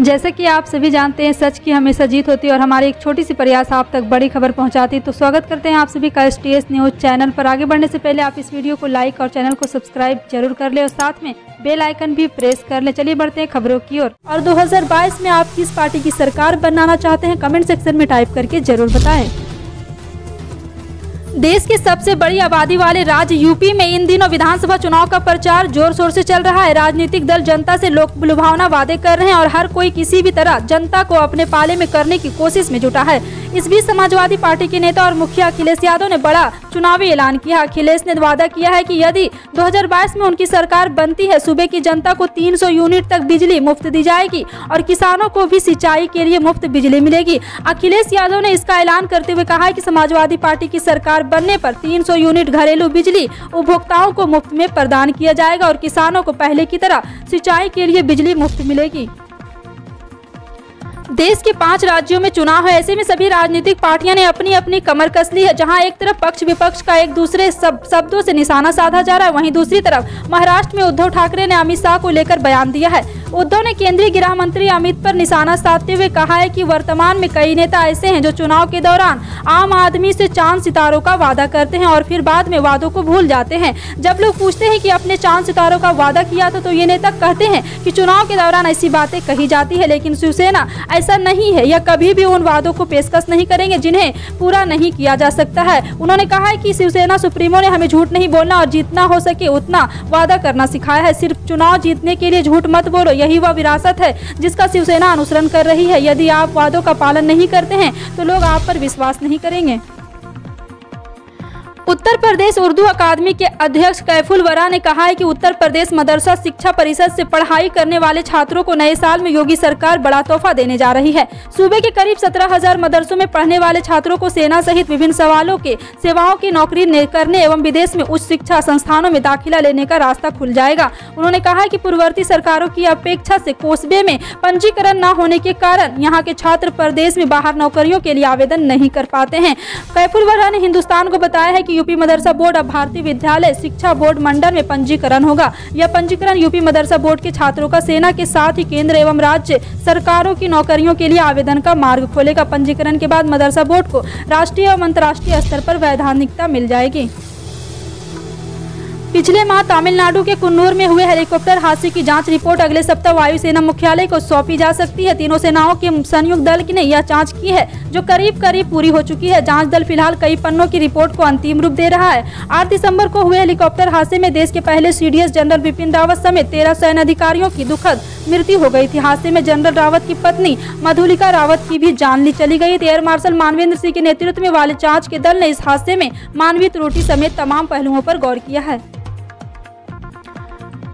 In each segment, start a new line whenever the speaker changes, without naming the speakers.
जैसे कि आप सभी जानते हैं, सच की हमेशा जीत होती है और हमारी एक छोटी सी प्रयास आप तक बड़ी खबर पहुंचाती है। तो स्वागत करते हैं आप सभी का STS न्यूज़ चैनल पर। आगे बढ़ने से पहले आप इस वीडियो को लाइक और चैनल को सब्सक्राइब जरूर कर ले और साथ में बेल आइकन भी प्रेस कर ले। चलिए बढ़ते हैं खबरों की ओर। और 2022 में आप किस पार्टी की सरकार बनाना चाहते हैं, कमेंट सेक्शन में टाइप करके जरूर बताएं। देश की सबसे बड़ी आबादी वाले राज्य यूपी में इन दिनों विधानसभा चुनाव का प्रचार जोर शोर से चल रहा है। राजनीतिक दल जनता से लुभावना वादे कर रहे हैं और हर कोई किसी भी तरह जनता को अपने पाले में करने की कोशिश में जुटा है। इस बीच समाजवादी पार्टी के नेता और मुखिया अखिलेश यादव ने बड़ा चुनावी ऐलान किया। अखिलेश ने वादा किया है कि यदि 2022 में उनकी सरकार बनती है, सूबे की जनता को 300 यूनिट तक बिजली मुफ्त दी जाएगी और किसानों को भी सिंचाई के लिए मुफ्त बिजली मिलेगी। अखिलेश यादव ने इसका ऐलान करते हुए कहा है कि समाजवादी पार्टी की सरकार बनने पर 300 यूनिट घरेलू बिजली उपभोक्ताओं को मुफ्त में प्रदान किया जाएगा और किसानों को पहले की तरह सिंचाई के लिए बिजली मुफ्त मिलेगी। देश के 5 राज्यों में चुनाव है, ऐसे में सभी राजनीतिक पार्टियां ने अपनी अपनी कमर कस ली है। जहां एक तरफ पक्ष विपक्ष का एक दूसरे शब्दों से निशाना साधा जा रहा है, वहीं दूसरी तरफ महाराष्ट्र में उद्धव ठाकरे ने अमित शाह को लेकर बयान दिया है। उद्धव ने केंद्रीय गृह मंत्री अमित पर निशाना साधते हुए कहा है कि वर्तमान में कई नेता ऐसे हैं जो चुनाव के दौरान आम आदमी से चांद सितारों का वादा करते हैं और फिर बाद में वादों को भूल जाते हैं। जब लोग पूछते हैं कि अपने चांद सितारों का वादा किया था, तो ये नेता कहते हैं कि चुनाव के दौरान ऐसी बातें कही जाती है, लेकिन शिवसेना ऐसा नहीं है। यह कभी भी उन वादों को पेशकश नहीं करेंगे जिन्हें पूरा नहीं किया जा सकता है। उन्होंने कहा है कि शिवसेना सुप्रीमो ने हमें झूठ नहीं बोलना और जितना हो सके उतना वादा करना सिखाया है। सिर्फ चुनाव जीतने के लिए झूठ मत बोलो, यही वह विरासत है जिसका शिवसेना अनुसरण कर रही है। यदि आप वादों का पालन नहीं करते हैं तो लोग आप पर विश्वास नहीं करेंगे। उत्तर प्रदेश उर्दू अकादमी के अध्यक्ष कैफुल वरा ने कहा है कि उत्तर प्रदेश मदरसा शिक्षा परिषद से पढ़ाई करने वाले छात्रों को नए साल में योगी सरकार बड़ा तोहफा देने जा रही है। सूबे के करीब 17,000 मदरसों में पढ़ने वाले छात्रों को सेना सहित विभिन्न सेवाओं की नौकरी करने एवं विदेश में उच्च शिक्षा संस्थानों में दाखिला लेने का रास्ता खुल जाएगा। उन्होंने कहा कि पूर्ववर्ती सरकारों की अपेक्षा से कोसबे में पंजीकरण न होने के कारण यहाँ के छात्र प्रदेश में बाहर नौकरियों के लिए आवेदन नहीं कर पाते हैं। कैफुल वरा ने हिंदुस्तान को बताया है कि यूपी मदरसा बोर्ड अब भारतीय विद्यालय शिक्षा बोर्ड मंडल में पंजीकरण होगा। यह पंजीकरण यूपी मदरसा बोर्ड के छात्रों का सेना के साथ ही केंद्र एवं राज्य सरकारों की नौकरियों के लिए आवेदन का मार्ग खोलेगा। पंजीकरण के बाद मदरसा बोर्ड को राष्ट्रीय एवं अंतर्राष्ट्रीय स्तर पर वैधानिकता मिल जाएगी। पिछले माह तमिलनाडु के कुन्नूर में हुए हेलीकॉप्टर हादसे की जांच रिपोर्ट अगले सप्ताह वायुसेना मुख्यालय को सौंपी जा सकती है। तीनों सेनाओं के संयुक्त दल ने यह जांच की है, जो करीब पूरी हो चुकी है। जांच दल फिलहाल कई पन्नों की रिपोर्ट को अंतिम रूप दे रहा है। 8 दिसंबर को हुए हेलीकॉप्टर हादसे में देश के पहले CDS जनरल बिपिन रावत समेत 13 सैन्य अधिकारियों की दुखद मृत्यु हो गई थी। हादसे में जनरल रावत की पत्नी मधुलिका रावत की भी जान चली गई थी। एयर मार्शल मानवेंद्र सिंह के नेतृत्व में वाले जांच के दल ने इस हादसे में मानवीय त्रुटि समेत तमाम पहलुओं पर गौर किया है।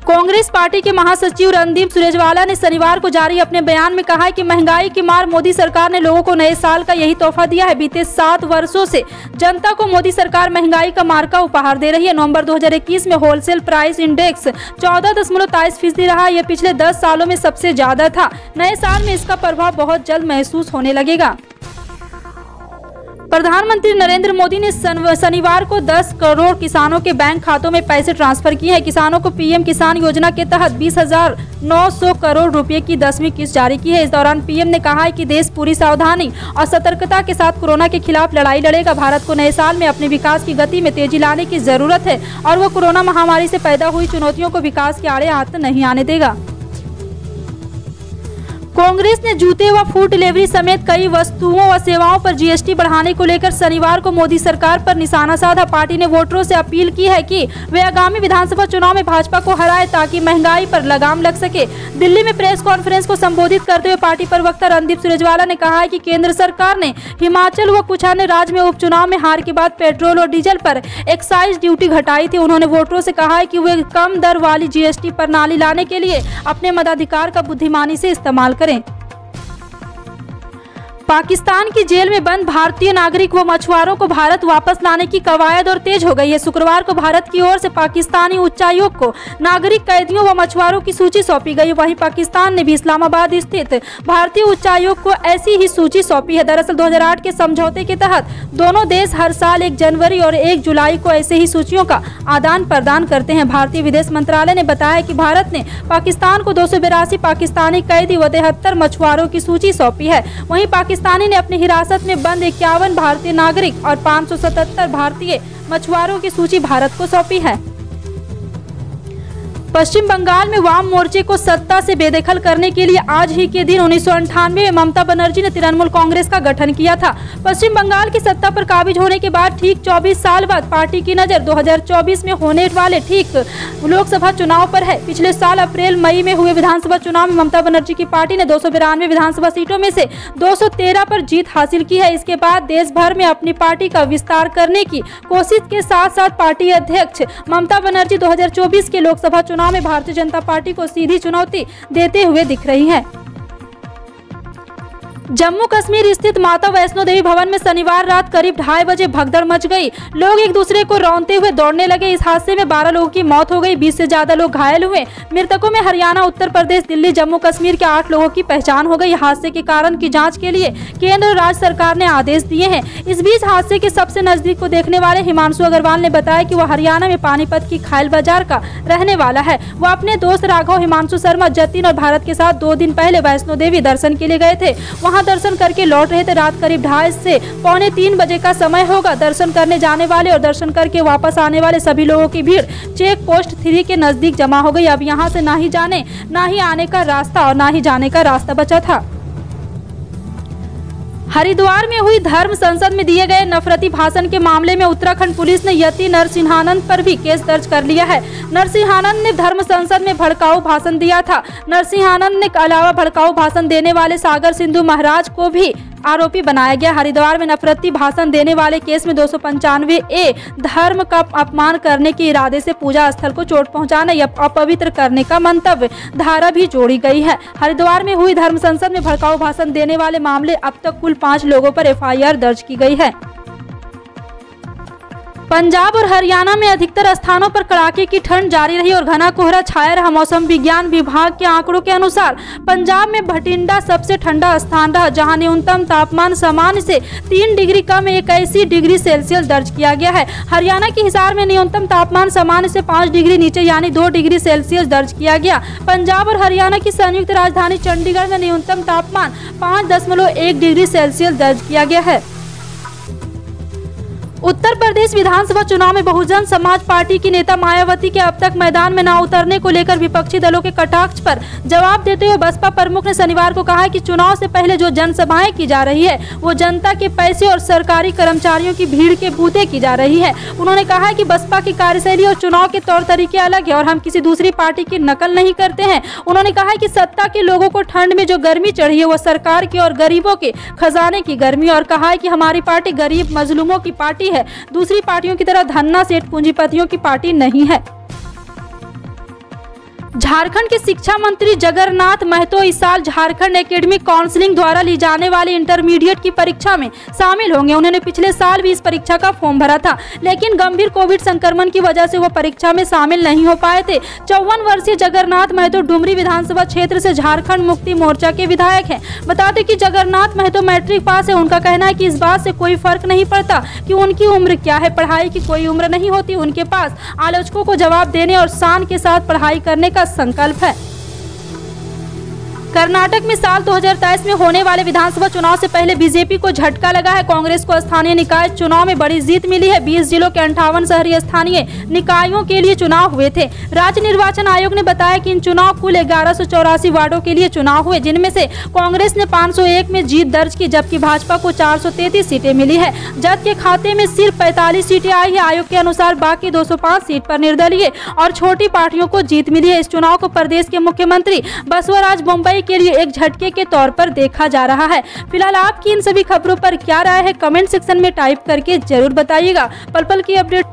कांग्रेस पार्टी के महासचिव रणदीप सुरजेवाला ने शनिवार को जारी अपने बयान में कहा है कि महंगाई की मार मोदी सरकार ने लोगों को नए साल का यही तोहफा दिया है। बीते 7 वर्षों से जनता को मोदी सरकार महंगाई का मार का उपहार दे रही है। नवंबर 2021 में होलसेल प्राइस इंडेक्स 14.23% रहा। यह पिछले 10 सालों में सबसे ज्यादा था। नए साल में इसका प्रभाव बहुत जल्द महसूस होने लगेगा। प्रधानमंत्री नरेंद्र मोदी ने शनिवार को 10 करोड़ किसानों के बैंक खातों में पैसे ट्रांसफर किए हैं। किसानों को PM किसान योजना के तहत 20,900 करोड़ रुपए की 10वीं किस्त जारी की है। इस दौरान PM ने कहा है कि देश पूरी सावधानी और सतर्कता के साथ कोरोना के खिलाफ लड़ाई लड़ेगा। भारत को नए साल में अपने विकास की गति में तेजी लाने की जरूरत है और वो कोरोना महामारी से पैदा हुई चुनौतियों को विकास के आड़े हाथ नहीं आने देगा। कांग्रेस ने जूते व फूड डिलीवरी समेत कई वस्तुओं व सेवाओं पर GST बढ़ाने को लेकर शनिवार को मोदी सरकार पर निशाना साधा। पार्टी ने वोटरों से अपील की है कि वे आगामी विधानसभा चुनाव में भाजपा को हराए ताकि महंगाई पर लगाम लग सके। दिल्ली में प्रेस कॉन्फ्रेंस को संबोधित करते हुए पार्टी प्रवक्ता रणदीप सुरजेवाला ने कहा है कि केंद्र सरकार ने हिमाचल व कुछ अन्य राज्य में उपचुनाव में हार के बाद पेट्रोल और डीजल पर एक्साइज ड्यूटी घटाई थी। उन्होंने वोटरों से कहा है कि वे कम दर वाली GST प्रणाली लाने के लिए अपने मताधिकार का बुद्धिमानी से इस्तेमाल करें। पाकिस्तान की जेल में बंद भारतीय नागरिक व मछुआरों को भारत वापस लाने की कवायद और तेज हो गई है। शुक्रवार को भारत की ओर से पाकिस्तानी उच्चायोग को नागरिक कैदियों व मछुआरों की सूची सौंपी गई। वहीं पाकिस्तान ने भी इस्लामाबाद स्थित भारतीय उच्चायोग को ऐसी ही सूची सौंपी है। दरअसल 2008 के समझौते के तहत दोनों देश हर साल 1 जनवरी और 1 जुलाई को ऐसे ही सूचियों का आदान प्रदान करते हैं। भारतीय विदेश मंत्रालय ने बताया कि भारत ने पाकिस्तान को 282 पाकिस्तानी कैदी व 73 मछुआरों की सूची सौंपी है। वहीं पाकिस्तानी ने अपनी हिरासत में बंद 51 भारतीय नागरिक और 577 भारतीय मछुआरों की सूची भारत को सौंपी है। पश्चिम बंगाल में वाम मोर्चे को सत्ता से बेदखल करने के लिए आज ही के दिन 1998 में ममता बनर्जी ने तृणमूल कांग्रेस का गठन किया था। पश्चिम बंगाल की सत्ता पर काबिज होने के बाद ठीक 24 साल बाद पार्टी की नजर 2024 में होने वाले ठीक लोकसभा चुनाव पर है। पिछले साल अप्रैल मई में हुए विधानसभा चुनाव में ममता बनर्जी की पार्टी ने 292 विधानसभा सीटों में से 213 पर जीत हासिल की है। इसके बाद देश भर में अपनी पार्टी का विस्तार करने की कोशिश के साथ साथ पार्टी अध्यक्ष ममता बनर्जी 2024 के लोकसभा चुनाव में भारतीय जनता पार्टी को सीधी चुनौती देते हुए दिख रही है। जम्मू कश्मीर स्थित माता वैष्णो देवी भवन में शनिवार रात करीब 2:30 बजे भगदड़ मच गई। लोग एक दूसरे को रौंदते हुए दौड़ने लगे। इस हादसे में 12 लोगों की मौत हो गई, 20 से ज्यादा लोग घायल हुए। मृतकों में हरियाणा, उत्तर प्रदेश, दिल्ली, जम्मू कश्मीर के 8 लोगों की पहचान हो गई। हादसे के कारण की जांच के लिए केंद्र और राज्य सरकार ने आदेश दिए हैं। इस बीच हादसे के सबसे नजदीक को देखने वाले हिमांशु अग्रवाल ने बताया कि वह हरियाणा में पानीपत की खाइल बाजार का रहने वाला है। वह अपने दोस्त राघव, हिमांशु शर्मा, जतिन और भारत के साथ 2 दिन पहले वैष्णो देवी दर्शन के लिए गए थे। वहाँ दर्शन करके लौट रहे थे। रात करीब 2:30 से 2:45 बजे का समय होगा। दर्शन करने जाने वाले और दर्शन करके वापस आने वाले सभी लोगों की भीड़ चेक पोस्ट 3 के नजदीक जमा हो गई। अब यहाँ से ना ही जाने ना ही आने का रास्ता और ना ही जाने का रास्ता बचा था। हरिद्वार में हुई धर्म संसद में दिए गए नफरती भाषण के मामले में उत्तराखंड पुलिस ने यति नरसिंहानंद पर भी केस दर्ज कर लिया है। नरसिंहानंद ने धर्म संसद में भड़काऊ भाषण दिया था। नरसिंहानंद ने अलावा भड़काऊ भाषण देने वाले सागर सिंधु महाराज को भी आरोपी बनाया गया। हरिद्वार में नफरती भाषण देने वाले केस में 295A धर्म का अपमान करने के इरादे से पूजा स्थल को चोट पहुंचाने या अपवित्र करने का मंतव्य धारा भी जोड़ी गई है। हरिद्वार में हुई धर्म संसद में भड़काऊ भाषण देने वाले मामले अब तक कुल 5 लोगों पर FIR दर्ज की गई है। पंजाब और हरियाणा में अधिकतर स्थानों पर कड़ाके की ठंड जारी रही और घना कोहरा छाया रहा। मौसम विज्ञान विभाग के आंकड़ों के अनुसार पंजाब में भटिंडा सबसे ठंडा स्थान रहा, जहां न्यूनतम तापमान सामान्य से 3 डिग्री कम 81 डिग्री सेल्सियस दर्ज किया गया है। हरियाणा के हिसार में न्यूनतम तापमान सामान्य से 5 डिग्री नीचे यानी 2 डिग्री सेल्सियस दर्ज किया गया। पंजाब और हरियाणा की संयुक्त राजधानी चंडीगढ़ में न्यूनतम तापमान 5.1 डिग्री सेल्सियस दर्ज किया गया है। उत्तर प्रदेश विधानसभा चुनाव में बहुजन समाज पार्टी की नेता मायावती के अब तक मैदान में न उतरने को लेकर विपक्षी दलों के कटाक्ष पर जवाब देते हुए बसपा प्रमुख ने शनिवार को कहा कि चुनाव से पहले जो जनसभाएं की जा रही है वो जनता के पैसे और सरकारी कर्मचारियों की भीड़ के बूते की जा रही है। उन्होंने कहा कि बसपा की कार्यशैली और चुनाव के तौर तरीके अलग है और हम किसी दूसरी पार्टी की नकल नहीं करते हैं। उन्होंने कहा कि सत्ता के लोगों को ठंड में जो गर्मी चढ़ी है वो सरकार की और गरीबों के खजाने की गर्मी, और कहा है कि हमारी पार्टी गरीब मजलूमों की पार्टी है, दूसरी पार्टियों की तरह धन्ना सेठ पूंजीपतियों की पार्टी नहीं है। झारखंड के शिक्षा मंत्री जगन्नाथ महतो इस साल झारखंड एकेडमिक काउंसिलिंग द्वारा ली जाने वाली इंटरमीडिएट की परीक्षा में शामिल होंगे। उन्होंने पिछले साल भी इस परीक्षा का फॉर्म भरा था, लेकिन गंभीर कोविड संक्रमण की वजह से वो परीक्षा में शामिल नहीं हो पाए थे। 54 वर्षीय जगन्नाथ महतो डुमरी विधानसभा क्षेत्र से झारखंड मुक्ति मोर्चा के विधायक हैं। बताते कि जगन्नाथ महतो मैट्रिक पास है। उनका कहना है कि इस बात से कोई फर्क नहीं पड़ता कि उनकी उम्र क्या है, पढ़ाई की कोई उम्र नहीं होती। उनके पास आलोचकों को जवाब देने और शान के साथ पढ़ाई करने का संकल्प है। कर्नाटक में साल 2023 में होने वाले विधानसभा चुनाव से पहले बीजेपी को झटका लगा है। कांग्रेस को स्थानीय निकाय चुनाव में बड़ी जीत मिली है। 20 जिलों के 58 शहरी स्थानीय निकायों के लिए चुनाव हुए थे। राज्य निर्वाचन आयोग ने बताया कि इन चुनाव कुल 1184 वार्डों के लिए चुनाव हुए, जिनमें से कांग्रेस ने 501 में जीत दर्ज की, जबकि भाजपा को 433 सीटें मिली है। जद के खाते में सिर्फ 45 सीटें आई है। आयोग के अनुसार बाकी 205 सीट पर निर्दलीय और छोटी पार्टियों को जीत मिली है। इस चुनाव को प्रदेश के मुख्यमंत्री बसवराज बोम्मई के लिए एक झटके के तौर पर देखा जा रहा है। फिलहाल आपकी इन सभी खबरों पर क्या राय है, कमेंट सेक्शन में टाइप करके जरूर बताइएगा। पल पल की अपडेट